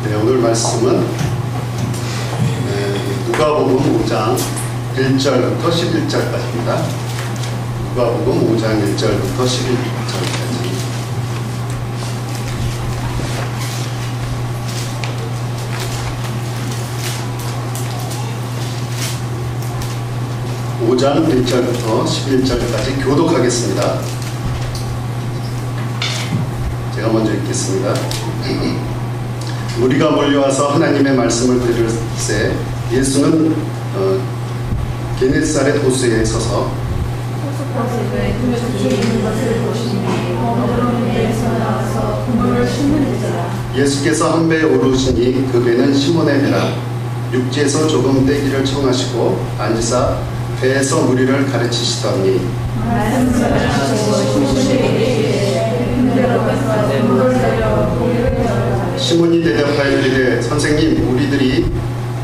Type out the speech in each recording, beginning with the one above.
네, 오늘 말씀은 누가복음 5장 1절부터 11절까지입니다. 누가복음 5장 1절부터 11절까지. (5장 1절부터 11절까지) 교독하겠습니다. 제가 먼저 읽겠습니다. 무리가 몰려와서 하나님의 말씀을 들을새 예수는 게네사렛 호수에 서서 예수께서 한 배에 오르시니 그 배는 시몬의 배라. 육지에서 조금 떼기를 청하시고 앉으사 배에서 무리를 가르치시더니 시몬이 대답하여 이르되 선생님, 우리들이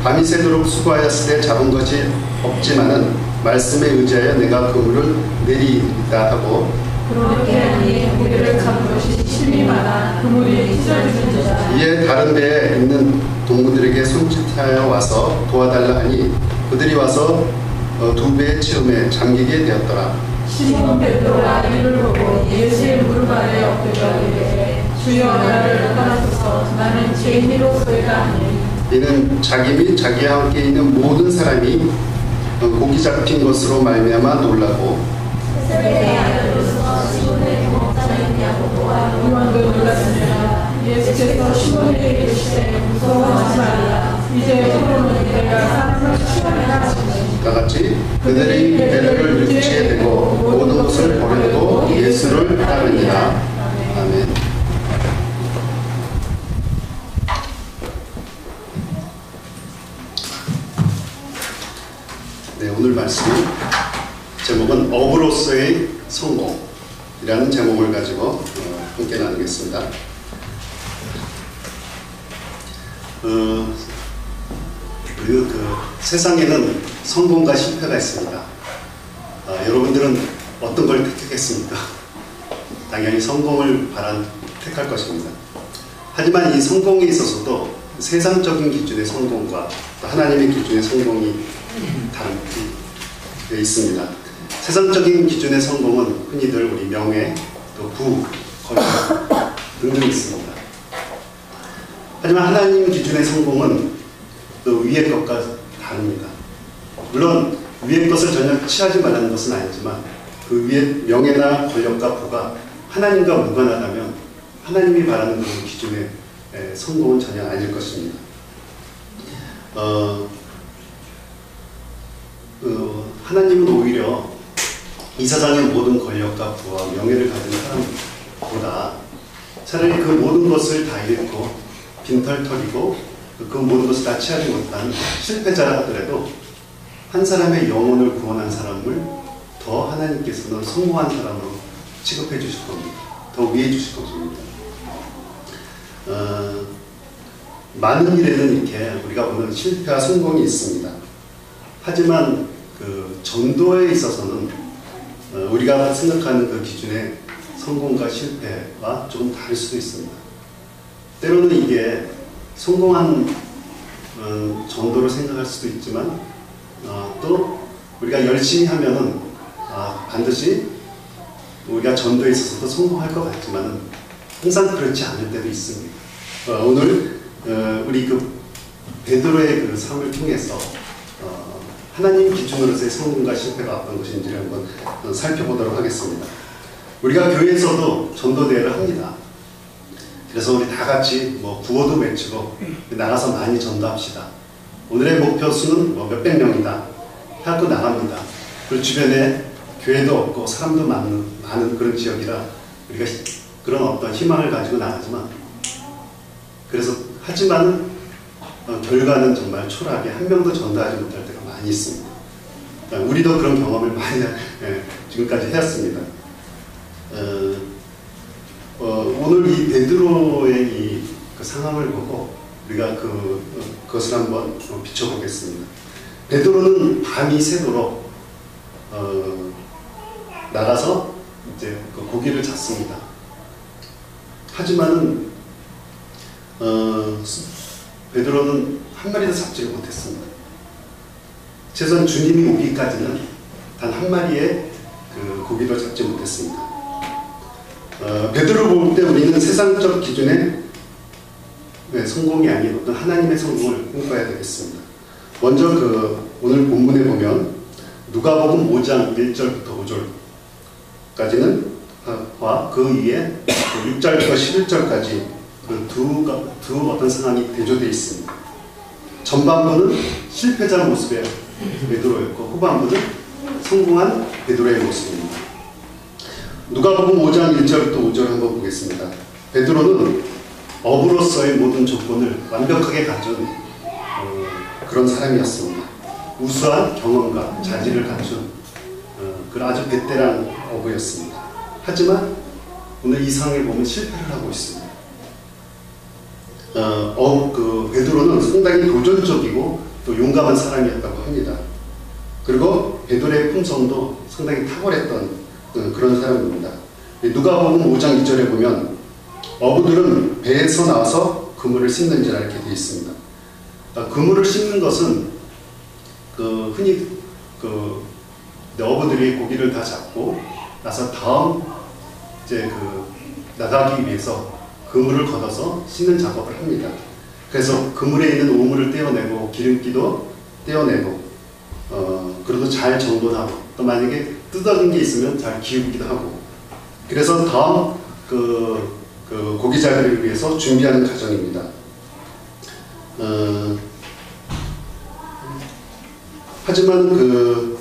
밤이 새도록 수고하였을 때 잡은 것이 없지만은 말씀에 의지하여 내가 그물을 내리이다 하고 그렇게 하니 고기를 잡은 것이 심히 많아 그물이 찢어지는지라. 이에 다른 배에 있는 동무들에게 손짓하여 와서 도와달라 하니 그들이 와서 두 배의 치음에 잠기게 되었더라. 시몬 베드로가 이를 보고 예수의 무릎 아래 엎드려 이르되 주여 나를 떠나소서, 나는 죄인이로소이다 하니 이는 자기 및 자기와 함께 있는 모든 사람이 고기 잡힌 것으로 말미암아 놀라고 요한도 놀랐습니다. 예수께서 시몬에게 이르시되 무서워하지 말라, 이제 후로는 내가 사람을 취하리라 하시니 다같이 그들이 배를 육지에 대고 모든 것을 버리고 예수를 따르니라. 아멘. 네, 오늘 말씀 제목은 어부로서의 성공이라는 제목을 가지고 함께 나누겠습니다. 세상에는 성공과 실패가 있습니다. 여러분들은 어떤 걸 택하겠습니까? 당연히 성공을 택할 것입니다. 하지만 이 성공에 있어서도 세상적인 기준의 성공과 또 하나님의 기준의 성공이 다른 게 있습니다. 세상적인 기준의 성공은 흔히들 우리 명예, 또 부, 권력 등등 있습니다. 하지만 하나님 기준의 성공은 또 위의 것과 다릅니다. 물론 위의 것을 전혀 취하지 말라는 것은 아니지만 그 위의 명예나 권력과 부가 하나님과 무관하다면 하나님이 바라는 그런 기준의 성공은 전혀 아닐 것입니다. 하나님은 오히려 이 세상의 모든 권력과 부와 명예를 가진 사람보다 차라리 그 모든 것을 다 잃고 빈털터리고 그 모든 것을 다 취하지 못한 실패자라 하더라도 한 사람의 영혼을 구원한 사람을 더 하나님께서는 성공한 사람으로 취급해 주실 겁니다. 더 위해 주실 것입니다. 많은 일에는 이렇게 우리가 보는 실패와 성공이 있습니다. 하지만 그 전도에 있어서는 우리가 생각하는 그 기준의 성공과 실패와 조금 다를 수도 있습니다. 때로는 이게 성공한 전도를 생각할 수도 있지만 또 우리가 열심히 하면은 반드시 우리가 전도에 있어서도 성공할 것 같지만은 항상 그렇지 않을 때도 있습니다. 오늘 우리 그 베드로의 그 삶을 통해서 하나님 기준으로서의 성공과 실패가 어떤 것인지를 한번 살펴보도록 하겠습니다. 우리가 교회에서도 전도대회를 합니다. 그래서 우리 다 같이 구호도 외치고 나가서 많이 전도합시다. 오늘의 목표 수는 몇백 명이다 하고 나갑니다. 그리고 주변에 교회도 없고 사람도 많은 그런 지역이라 우리가 그런 어떤 희망을 가지고 나가지만 하지만 결과는 정말 초라하게 한 명도 전도하지 못할 때가 많이 있습니다. 우리도 그런 경험을 많이 지금까지 해왔습니다. 오늘 이 베드로의 그 상황을 보고 우리가 그것을 한번 비춰보겠습니다. 베드로는 밤이 새도록 나가서 이제 그 고기를 잡습니다. 하지만은 베드로는 한 마리도 잡지를 못했습니다. 최소한 주님이 오기까지는 단 한 마리의 그 고기도 잡지 못했습니다. 베드로를 볼 때 우리는 세상적 기준의 성공이 아닌 어떤 하나님의 성공을 꿈꿔야 되겠습니다. 먼저 오늘 본문에 보면 누가복음 5장 1절부터 5절까지는 그 위에 6절부터 11절까지 그 두 어떤 상황이 대조되어 있습니다. 전반부는 실패자 모습의 베드로였고 후반부는 성공한 베드로의 모습입니다. 누가복음 5장 1절부터 5절 한번 보겠습니다. 베드로는 어부로서의 모든 조건을 완벽하게 갖춘 그런 사람이었습니다. 우수한 경험과 자질을 갖춘 그런 아주 베테랑 어부였습니다. 하지만 오늘 이 상황에 보면 실패를 하고 있습니다. 베드로는 상당히 도전적이고 또 용감한 사람이었다고 합니다. 그리고 베드로의 품성도 상당히 탁월했던 그런 사람입니다. 누가복음 5장 2절에 보면 어부들은 배에서 나와서 그물을 씹는지라 이렇게 되어 있습니다. 그물을 씹는 것은 흔히 어부들이 고기를 다 잡고 나서 다음 이제 나가기 위해서 그물을 걷어서 씻는 작업을 합니다. 그래서 그물에 있는 오물을 떼어내고 기름기도 떼어내고 그래도 잘 정돈하고 또 만약에 뜯어진 게 있으면 잘 기우기도 하고 그래서 다음 고기잡이를 위해서 준비하는 과정입니다. 하지만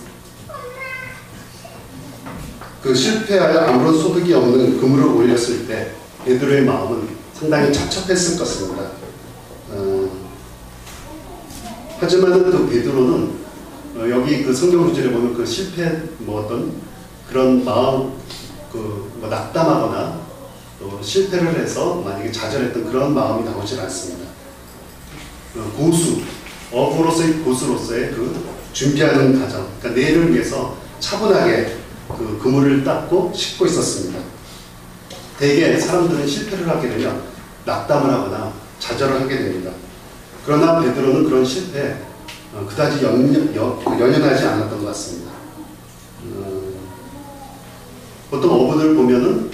실패하여 아무런 소득이 없는 그물을 올렸을 때 베드로의 마음은 상당히 찹찹했을 것입니다. 하지만 베드로는 여기 성경 구절에 보면 실패 어떤 그런 마음 낙담하거나 또 실패를 해서 만약에 좌절했던 그런 마음이 나오질 않습니다. 어부로서의 고수로서의 준비하는 과정, 그러니까 내일을 위해서 차분하게 그물을 닦고 씻고 있었습니다. 대개 사람들은 실패를 하게 되면 낙담을 하거나 좌절을 하게 됩니다. 그러나 베드로는 그런 실패에 그다지 연연하지 않았던 것 같습니다. 보통 어부들 보면은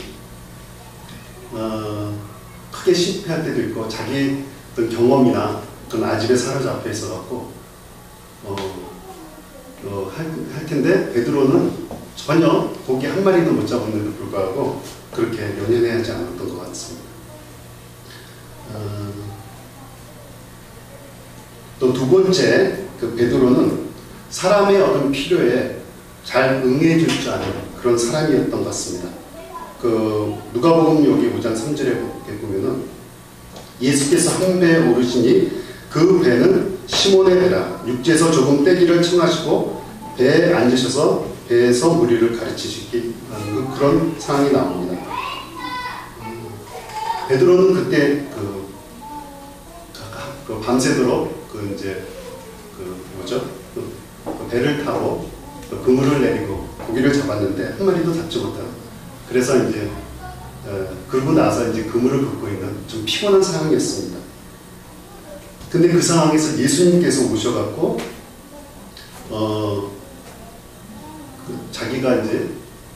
크게 실패할 때도 있고 자기 어떤 경험이나 어떤 아집에 사로잡혀 있어갖고 할 텐데 베드로는 전혀 고기 한 마리도 못 잡았는데도 불구하고 그렇게 연연하지 않았던 것 같습니다. 또 두 번째 베드로는 사람의 어떤 필요에 잘 응해줄 줄 아는 그런 사람이었던 것 같습니다. 누가복음 여기 5장 3절에 보면은 예수께서 한 배에 오르시니 그 배는 시몬의 배라. 육지에서 조금 떼기를 청하시고 배에 앉으셔서 배에서 무리를 가르치시기 그런 상황이 나옵니다. 베드로는 그때 밤새도록 배를 타고 그물을 내리고 고기를 잡았는데 한 마리도 잡지 못하고 그래서 이제 그러고 나서 이제 그물을 긋고 있는 좀 피곤한 상황이었습니다. 근데 그 상황에서 예수님께서 오셔갖고 자기가 이제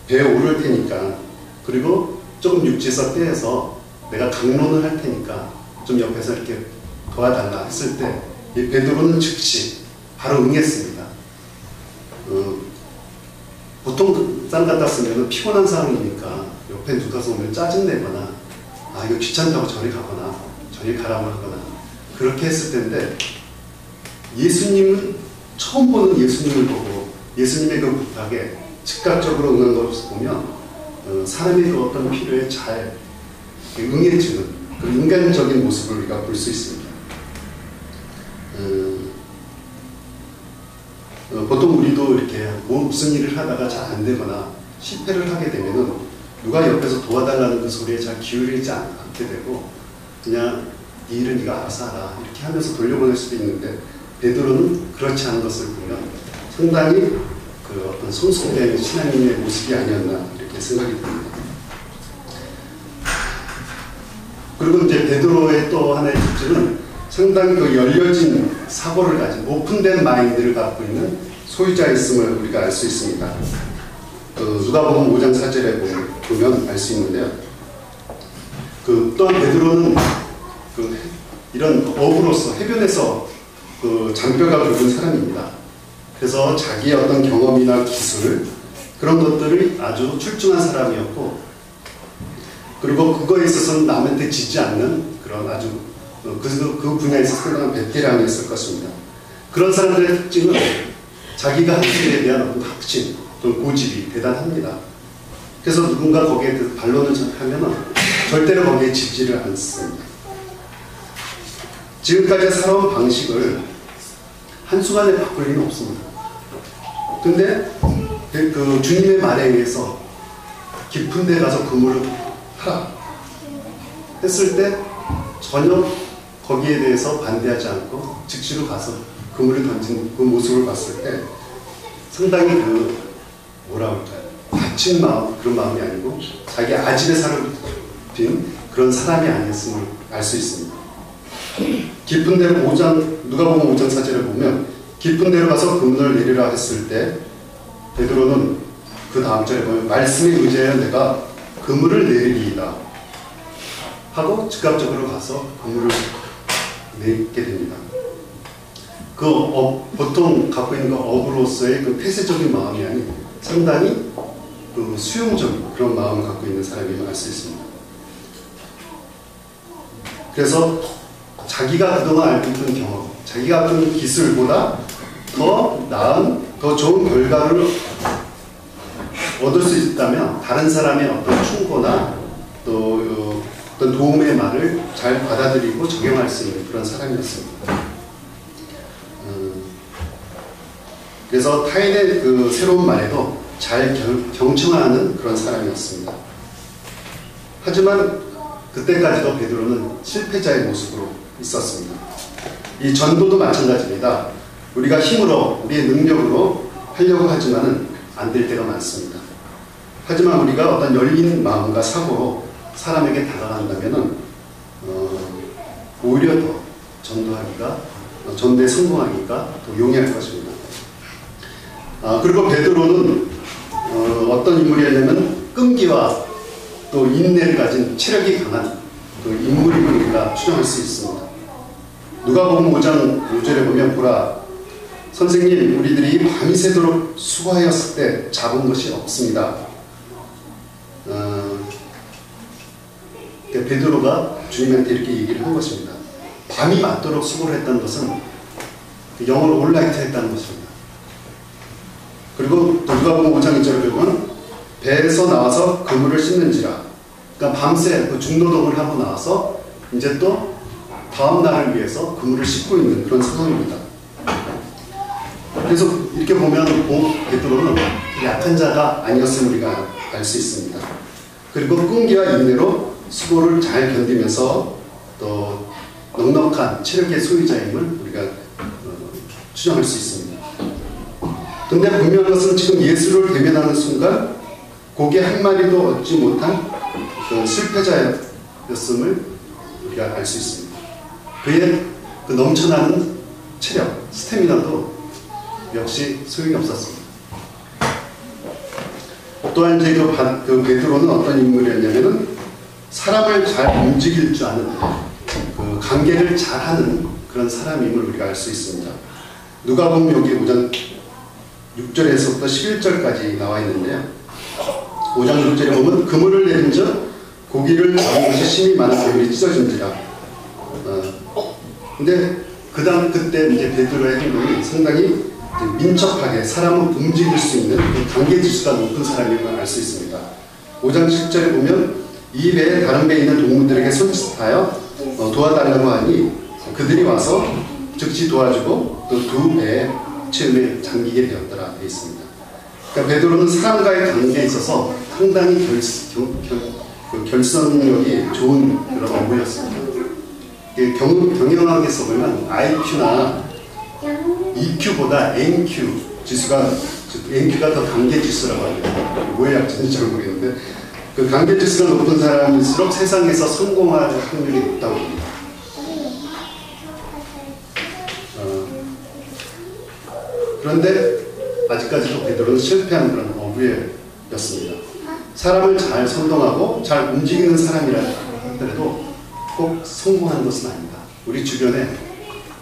배에 오를 테니까 그리고 조금 육지에서 떼어서 내가 강론을 할 테니까 좀 옆에서 이렇게 도와달라 했을 때 이 베드로는 즉시 바로 응했습니다. 보통 사람 같았으면 피곤한 상황이니까 옆에 누가 오면 짜증내거나 이거 귀찮다고 저리 가거나 저리 가라고 하거나 그렇게 했을 텐데 예수님은 처음 보는 예수님을 보고 예수님의 그 부탁에 즉각적으로 응한 것을 보면 사람의 그 어떤 필요에 잘 응해주는 그 인간적인 모습을 우리가 볼 수 있습니다. 보통 우리도 이렇게 무슨 일을 하다가 잘 안 되거나 실패를 하게 되면은 누가 옆에서 도와달라는 그 소리에 잘 기울이지 않게 되고 그냥 이 일은 네가 알아서 하라 이렇게 하면서 돌려보낼 수도 있는데 베드로는 그렇지 않은 것을 보면 상당히 어떤 성숙된 신앙인의 모습이 아니었나 이렇게 생각이 듭니다. 그리고 이제 베드로의 또 하나의 특징은 상당히 그 열려진 사고를 가진 오픈된 마인드를 갖고 있는 소유자였음을 우리가 알 수 있습니다. 누가복음 5장 4절에 보면 알 수 있는데요. 또한 베드로는 이런 어부로서 해변에서 장뼈가 굵은 사람입니다. 그래서 자기의 어떤 경험이나 기술 그런 것들이 아주 출중한 사람이었고, 그리고 그거에 있어서는 남한테 지지 않는 그런 아주 그 분야에서 상당한 베테랑이었을 것입니다. 그런 사람들의 특징은 자기가 한 일에 대한 어떤 확신 또는 고집이 대단합니다. 그래서 누군가 거기에 대해서 반론을 하면 절대로 거기에 지지를 않습니다. 지금까지 살아온 방식을 한순간에 바꿀 리는 없습니다. 근데 그 주님의 말에 의해서 깊은 데 가서 그물을 하라 했을 때 전혀 거기에 대해서 반대하지 않고 즉시로 가서 그물을 던진 그 모습을 봤을 때 상당히 뭐라 할까요? 다친 마음, 그런 마음이 아니고 자기 아집에 살아빈 그런 사람이 아니었음을 알 수 있습니다. 깊은 데로 누가복음 5장 4절을 보면 깊은 데로 가서 그물을 내리라 했을 때 베드로는 그 다음 절에 보면 말씀에 의지하여 내가 그물을 내리리이다 하고 즉각적으로 가서 그물을 내게 됩니다. 보통 갖고 있는 어부로서의 폐쇄적인 마음이 아닌 상당히 수용적인 그런 마음을 갖고 있는 사람임을 알 수 있습니다. 그래서 자기가 그동안 알고 있던 경험, 자기가 갖고 있는 기술보다 더 나은, 더 좋은 결과를 얻을 수 있다면 다른 사람의 어떤 충고나 또 어떤 도움의 말을 잘 받아들이고 적용할 수 있는 그런 사람이었습니다. 그래서 타인의 새로운 말에도 잘 경청하는 그런 사람이었습니다. 하지만 그때까지도 베드로는 실패자의 모습으로 있었습니다. 이 전도도 마찬가지입니다. 우리가 힘으로, 우리의 능력으로 하려고 하지만은 안 될 때가 많습니다. 하지만 우리가 어떤 열린 마음과 사고로 사람에게 다가간다면은 오히려 더 전도에 성공하기가 더 용이할 것입니다. 그리고 베드로는 어떤 인물이었냐면 끈기와 또 인내를 가진 체력이 강한 인물임을 우리가 추정할 수 있습니다. 누가복음 5장 5절에 보면 보라 선생님 우리들이 밤이 새도록 수고하였을 때 잡은 것이 없습니다. 베드로가 주님한테 이렇게 얘기를 한 것입니다. 밤이 맞도록 수고를 했다는 것은 영어로 올라이트 했다는 것입니다. 그리고 누가복음 5장 2절을 보면 배에서 나와서 그물을 씻는지라. 그러니까 밤새 중노동을 하고 나와서 이제 또 다음 날을 위해서 그물을 씻고 있는 그런 상황입니다. 그래서 이렇게 보면 베드로는 약한 자가 아니었음을 우리가 알 수 있습니다. 그리고 끈기와 인내로 수고를 잘 견디면서 또 넉넉한 체력의 소유자임을 우리가 추정할 수 있습니다. 근데 분명한 것은 지금 예수를 대면하는 순간 고개 한 마리도 얻지 못한 실패자였음을 우리가 알 수 있습니다. 그의 넘쳐나는 체력, 스태미나도 역시 소용이 없었습니다. 또한 이제 베드로는 어떤 인물이었냐면은 사람을 잘 움직일 줄 아는 관계를 잘하는 그런 사람임을 우리가 알 수 있습니다. 누가복음 여기 5장 6절에서부터 11절까지 나와 있는데요. 5장 6절에 보면 그물을 내린즉 고기를 잡은 것이 심히 많은 그물이 찢어진지라. 근데 그때 이제 베드로의 행동이 상당히 민첩하게 사람을 움직일 수 있는 관계 지수가 높은 사람임을 알 수 있습니다. 5장 10절에 보면 이 배에 다른 배에 있는 동무들에게 손짓하여 도와달라고 하니 그들이 와서 즉시 도와주고 또 두 배에 체험에 잠기게 되었더라 되어 있습니다. 그러니까 베드로는 사람과의 관계에 있어서 상당히 결선력이 좋은 그런 어부였습니다. 경영학에서 보면 IQ나 EQ보다 NQ 지수가 NQ가 더 관계 지수라고 합니다. 뭐의 약자인지 잘 모르겠는데 그 관계 지수가 높은 사람일수록 세상에서 성공할 확률이 높다고 합니다. 그런데 아직까지도 베드로는 실패한 그런 어부였습니다. 사람을 잘 선동하고 잘 움직이는 사람이라 하더라도 꼭 성공하는 것은 아니다. 우리 주변에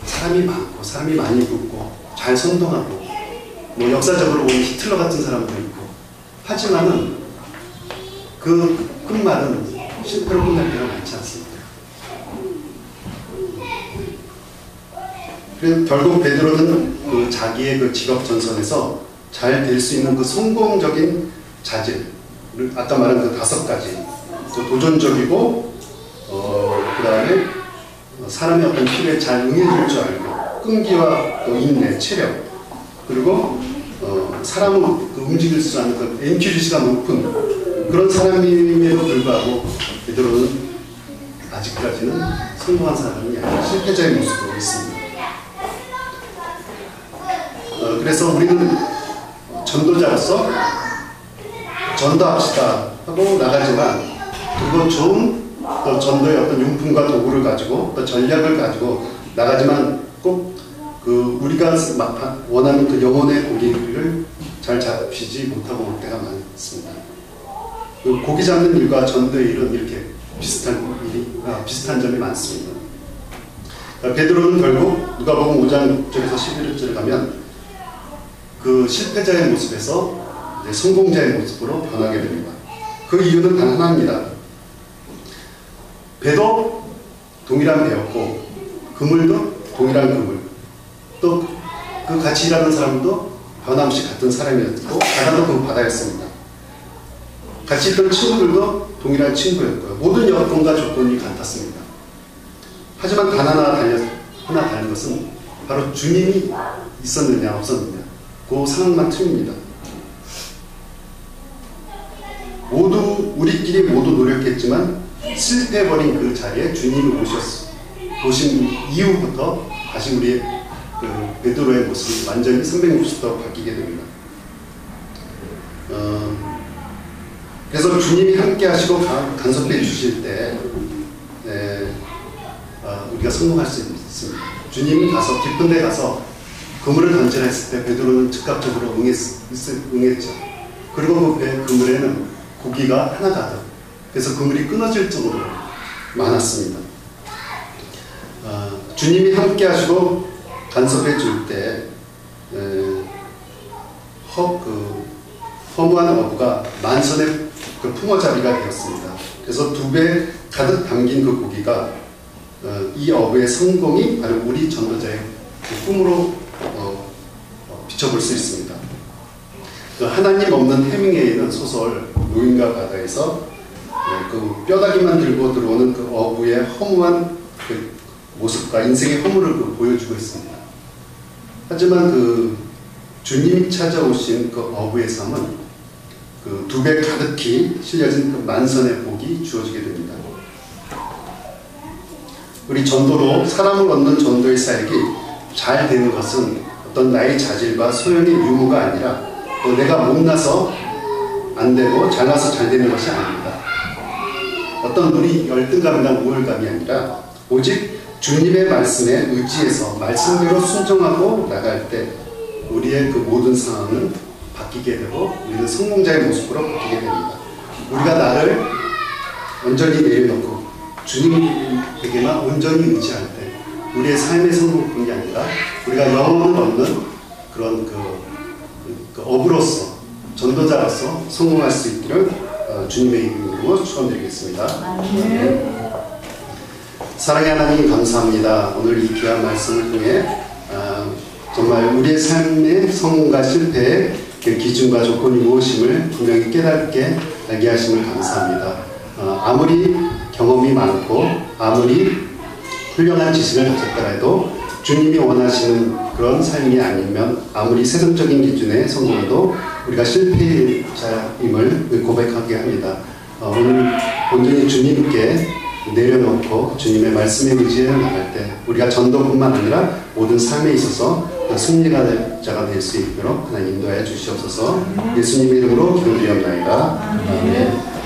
사람이 많고 사람이 많이 붙고 잘 선동하고 뭐 역사적으로 보면 히틀러 같은 사람도 있고 하지만은 그 끝말은 실패로 끝날 때가 많지 않습니다. 그래서 결국 베드로는 그 자기의 그 직업 전선에서 잘 될 수 있는 그 성공적인 자질, 아까 말한 그 5가지, 또 도전적이고 그 다음에 사람의 어떤 필요에 잘 응해줄 줄 알고 끈기와 또 인내, 체력, 그리고 사람을 그 움직일 수 있는 그 MQGC가 높은 그런 사람임에도 불구하고 베드로는 아직까지는 성공한 사람이 아니라 실패자의 모습으로 있습니다. 그래서 우리는 전도자로서 전도합시다 하고 나가지만 그리고 좋은 또 전도의 어떤 용품과 도구를 가지고 또 전략을 가지고 나가지만 꼭 그 우리가 원하는 그 영혼의 고기를 잘 잡히지 못하고 올 때가 많습니다. 그 고기 잡는 일과 전도의 일은 이렇게 비슷한 점이 많습니다. 베드로는 결국 누가복음 5장 6절에서 11절에 가면 그 실패자의 모습에서 이제 성공자의 모습으로 변하게 됩니다. 그 이유는 단 하나입니다. 배도 동일한 배였고 그물도 동일한 그물, 또 그 같이 일하는 사람도 변함없이 같은 사람이었고 바다도 그 바다였습니다. 같이 있던 친구들도 동일한 친구였고요. 모든 여건과 조건이 같았습니다. 하지만 단 하나 다른 것은 바로 주님이 있었느냐 없었느냐, 그 상황만 틀립니다. 우리끼리 모두 노력했지만 실패해버린 그 자리에 주님이 오신 이후부터 다시 우리의 그 베드로의 모습이 완전히 360도 바뀌게 됩니다. 그래서 주님이 함께 하시고 간섭해 주실 때 우리가 성공할 수 있습니다. 주님이 가서 깊은 데 가서 그물을 던지라 했을 때 베드로는 즉각적으로 응했죠. 그리고 그 그물에는 고기가 하나 가득, 그래서 그물이 끊어질 정도로 많았습니다. 주님이 함께 하시고 간섭해 줄 때 허무한 어부가 만선의 그 품어잡이가 되었습니다. 그래서 2배 가득 담긴 그 고기가 이 어부의 성공이 바로 우리 전도자의 그 꿈으로 비춰볼 수 있습니다. 하나님 없는 해밍웨이는 소설 노인과 바다에서 그 뼈다귀만 들고 들어오는 그 어부의 허무한 그 모습과 인생의 허물을 보여주고 있습니다. 하지만 그 주님이 찾아오신 그 어부의 삶은 그 2배 가득히 실려진 그 만선의 복이 주어지게 됩니다. 우리 전도로 사람을 얻는 전도의 사역이 잘 되는 것은 어떤 나의 자질과 소연의 유무가 아니라 또 내가 못나서 안 되고 잘나서 잘 되는 것이 아닙니다. 어떤 우리 열등감이나 우월감이 아니라 오직 주님의 말씀에 의지해서 말씀대로 순종하고 나갈 때 우리의 그 모든 상황은 바뀌게 되고 우리는 성공자의 모습으로 바뀌게 됩니다. 우리가 나를 온전히 내려놓고 주님에게만 온전히 의지할 때 우리의 삶의 성공뿐이 아니라 우리가 영혼을 얻는 그런 그 어부로서 전도자로서 성공할 수 있기를 주님의 이름으로 축원드리겠습니다. 사랑의 하나님 감사합니다. 오늘 이 귀한 말씀을 통해 정말 우리의 삶의 성공과 실패의 그 기준과 조건이 무엇임을 분명히 깨닫게 하게 하심을 감사합니다. 아무리 경험이 많고 아무리 훌륭한 지식을 가졌다 해도 주님이 원하시는 그런 삶이 아니면 아무리 세상적인 기준의 성공도 우리가 실패자임을 고백하게 합니다. 오늘 온전히 주님께 내려놓고 주님의 말씀에 의지해 나갈 때 우리가 전도뿐만 아니라 모든 삶에 있어서 승리자가 될 수 있도록 하나님 인도하여 주시옵소서. 예수님의 이름으로 기도드리옵나이다. 아멘.